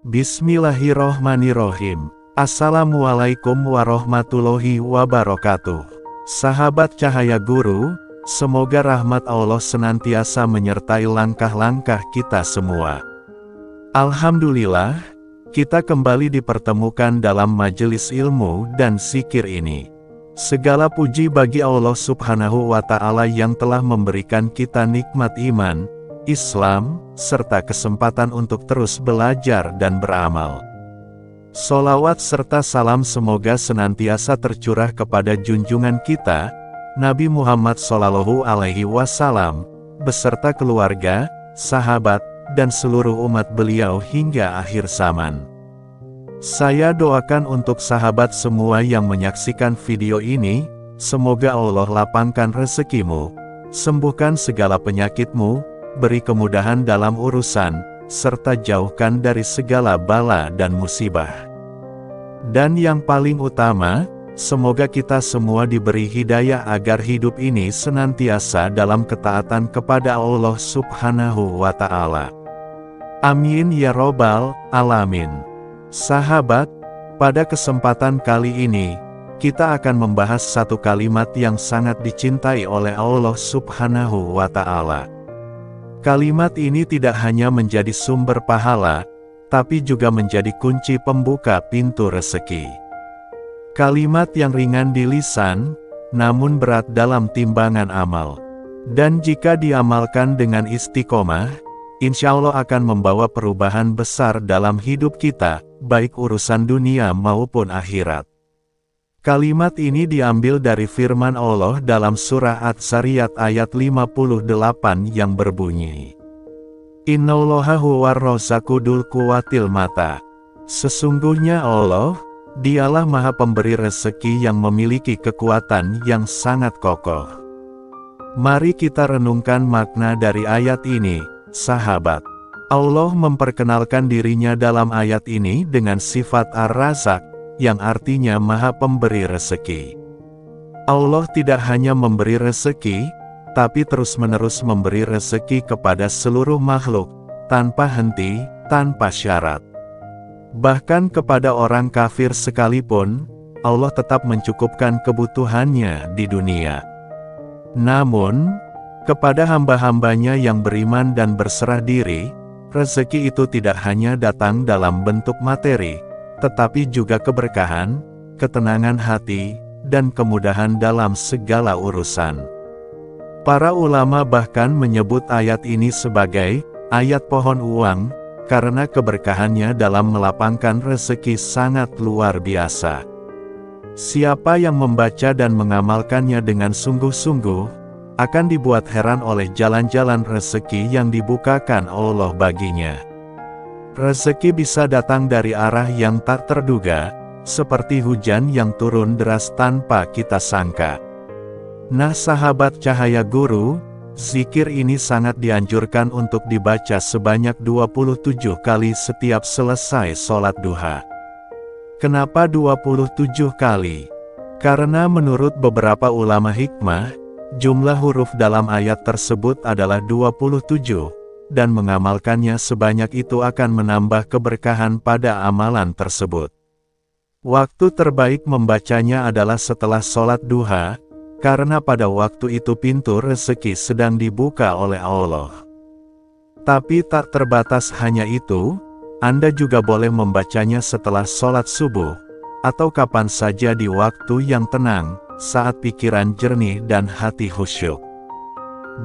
Bismillahirrohmanirrohim. Assalamualaikum warahmatullahi wabarakatuh. Sahabat Cahaya Guru, semoga rahmat Allah senantiasa menyertai langkah-langkah kita semua. Alhamdulillah, kita kembali dipertemukan dalam majelis ilmu dan zikir ini. Segala puji bagi Allah Subhanahu wa Ta'ala yang telah memberikan kita nikmat iman, Islam, serta kesempatan untuk terus belajar dan beramal. Sholawat serta salam semoga senantiasa tercurah kepada junjungan kita, Nabi Muhammad SAW, beserta keluarga, sahabat, dan seluruh umat beliau hingga akhir zaman. Saya doakan untuk sahabat semua yang menyaksikan video ini, semoga Allah lapangkan rezekimu, sembuhkan segala penyakitmu, beri kemudahan dalam urusan, serta jauhkan dari segala bala dan musibah. Dan yang paling utama, semoga kita semua diberi hidayah agar hidup ini senantiasa dalam ketaatan kepada Allah Subhanahu wa Ta'ala. Amin ya Robbal Alamin. Sahabat, pada kesempatan kali ini, kita akan membahas satu kalimat yang sangat dicintai oleh Allah Subhanahu wa Ta'ala. Kalimat ini tidak hanya menjadi sumber pahala, tapi juga menjadi kunci pembuka pintu rezeki. Kalimat yang ringan di lisan, namun berat dalam timbangan amal. Dan jika diamalkan dengan istiqomah, insya Allah akan membawa perubahan besar dalam hidup kita, baik urusan dunia maupun akhirat. Kalimat ini diambil dari firman Allah dalam surah Adz-Dzariyat ayat 58 yang berbunyi, Innallaha huwar-razzaqu dzul quwwatil mata. Sesungguhnya Allah, dialah maha pemberi rezeki yang memiliki kekuatan yang sangat kokoh. Mari kita renungkan makna dari ayat ini, sahabat. Allah memperkenalkan dirinya dalam ayat ini dengan sifat Ar-Razzaq, yang artinya maha pemberi rezeki. Allah tidak hanya memberi rezeki, tapi terus-menerus memberi rezeki kepada seluruh makhluk, tanpa henti, tanpa syarat. Bahkan kepada orang kafir sekalipun, Allah tetap mencukupkan kebutuhannya di dunia. Namun, kepada hamba-hambanya yang beriman dan berserah diri, rezeki itu tidak hanya datang dalam bentuk materi, tetapi juga keberkahan, ketenangan hati, dan kemudahan dalam segala urusan. Para ulama bahkan menyebut ayat ini sebagai ayat pohon uang, karena keberkahannya dalam melapangkan rezeki sangat luar biasa. Siapa yang membaca dan mengamalkannya dengan sungguh-sungguh, akan dibuat heran oleh jalan-jalan rezeki yang dibukakan Allah baginya. Rezeki bisa datang dari arah yang tak terduga, seperti hujan yang turun deras tanpa kita sangka. Nah sahabat Cahaya Guru, zikir ini sangat dianjurkan untuk dibaca sebanyak 27 kali setiap selesai sholat duha. Kenapa 27 kali? Karena menurut beberapa ulama hikmah, jumlah huruf dalam ayat tersebut adalah 27. Dan mengamalkannya sebanyak itu akan menambah keberkahan pada amalan tersebut. Waktu terbaik membacanya adalah setelah sholat duha, karena pada waktu itu pintu rezeki sedang dibuka oleh Allah. Tapi tak terbatas hanya itu, Anda juga boleh membacanya setelah sholat subuh, atau kapan saja di waktu yang tenang, saat pikiran jernih dan hati khusyuk.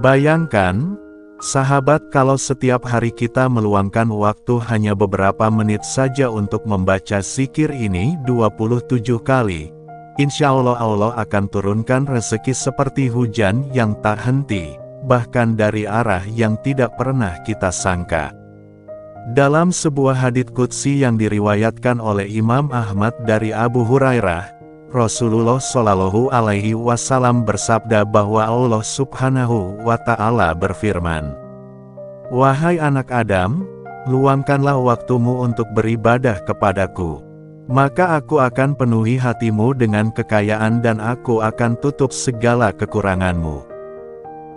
Bayangkan, sahabat, kalau setiap hari kita meluangkan waktu hanya beberapa menit saja untuk membaca zikir ini 27 kali, insya Allah Allah akan turunkan rezeki seperti hujan yang tak henti, bahkan dari arah yang tidak pernah kita sangka. Dalam sebuah hadits qudsi yang diriwayatkan oleh Imam Ahmad dari Abu Hurairah, Rasulullah Shallallahu Alaihi Wasallam bersabda bahwa Allah Subhanahu wa Ta'ala berfirman, Wahai anak Adam, luangkanlah waktumu untuk beribadah kepadaku. Maka aku akan penuhi hatimu dengan kekayaan dan aku akan tutup segala kekuranganmu.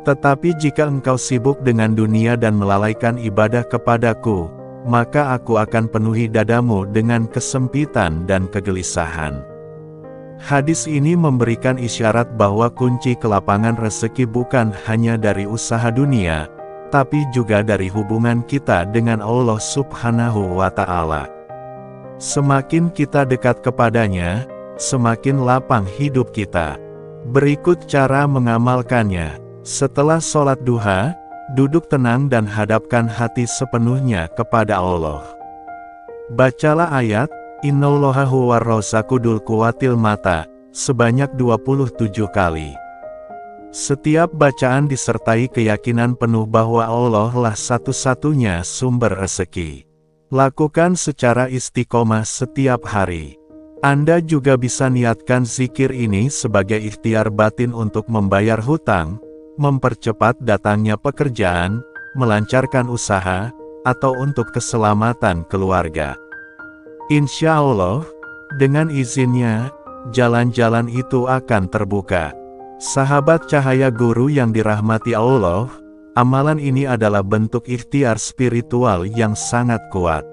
Tetapi jika engkau sibuk dengan dunia dan melalaikan ibadah kepadaku, maka aku akan penuhi dadamu dengan kesempitan dan kegelisahan. Hadis ini memberikan isyarat bahwa kunci kelapangan rezeki bukan hanya dari usaha dunia, tapi juga dari hubungan kita dengan Allah Subhanahu wa Ta'ala. Semakin kita dekat kepadanya, semakin lapang hidup kita. Berikut cara mengamalkannya. Setelah sholat duha, duduk tenang dan hadapkan hati sepenuhnya kepada Allah. Bacalah ayat, Innallaha huwar razzaqu dzul quwwatil mata, sebanyak 27 kali. Setiap bacaan disertai keyakinan penuh bahwa Allah lah satu-satunya sumber rezeki. Lakukan secara istiqomah setiap hari. Anda juga bisa niatkan zikir ini sebagai ikhtiar batin untuk membayar hutang, mempercepat datangnya pekerjaan, melancarkan usaha, atau untuk keselamatan keluarga. Insya Allah, dengan izinnya, jalan-jalan itu akan terbuka. Sahabat Cahaya Guru yang dirahmati Allah, amalan ini adalah bentuk ikhtiar spiritual yang sangat kuat.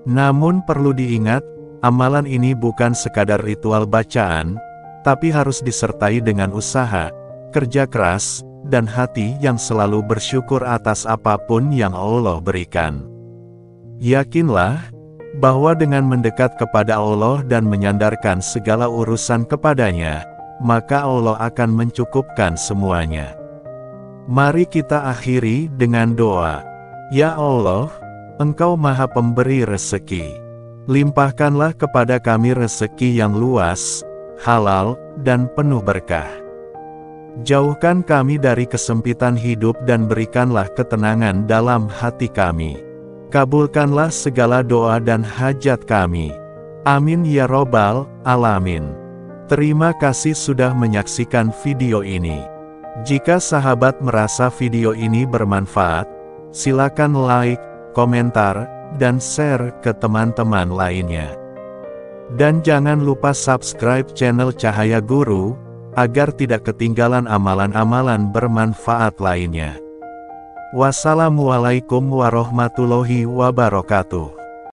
Namun perlu diingat, amalan ini bukan sekadar ritual bacaan, tapi harus disertai dengan usaha, kerja keras, dan hati yang selalu bersyukur atas apapun yang Allah berikan. Yakinlah, bahwa dengan mendekat kepada Allah dan menyandarkan segala urusan kepadanya, maka Allah akan mencukupkan semuanya. Mari kita akhiri dengan doa. Ya Allah, Engkau Maha Pemberi rezeki. Limpahkanlah kepada kami rezeki yang luas, halal, dan penuh berkah. Jauhkan kami dari kesempitan hidup dan berikanlah ketenangan dalam hati kami. Kabulkanlah segala doa dan hajat kami. Amin ya robbal alamin. Terima kasih sudah menyaksikan video ini. Jika sahabat merasa video ini bermanfaat, silakan like, komentar, dan share ke teman-teman lainnya. Dan jangan lupa subscribe channel Cahaya Guru, agar tidak ketinggalan amalan-amalan bermanfaat lainnya. Wassalamualaikum warahmatullahi wabarakatuh.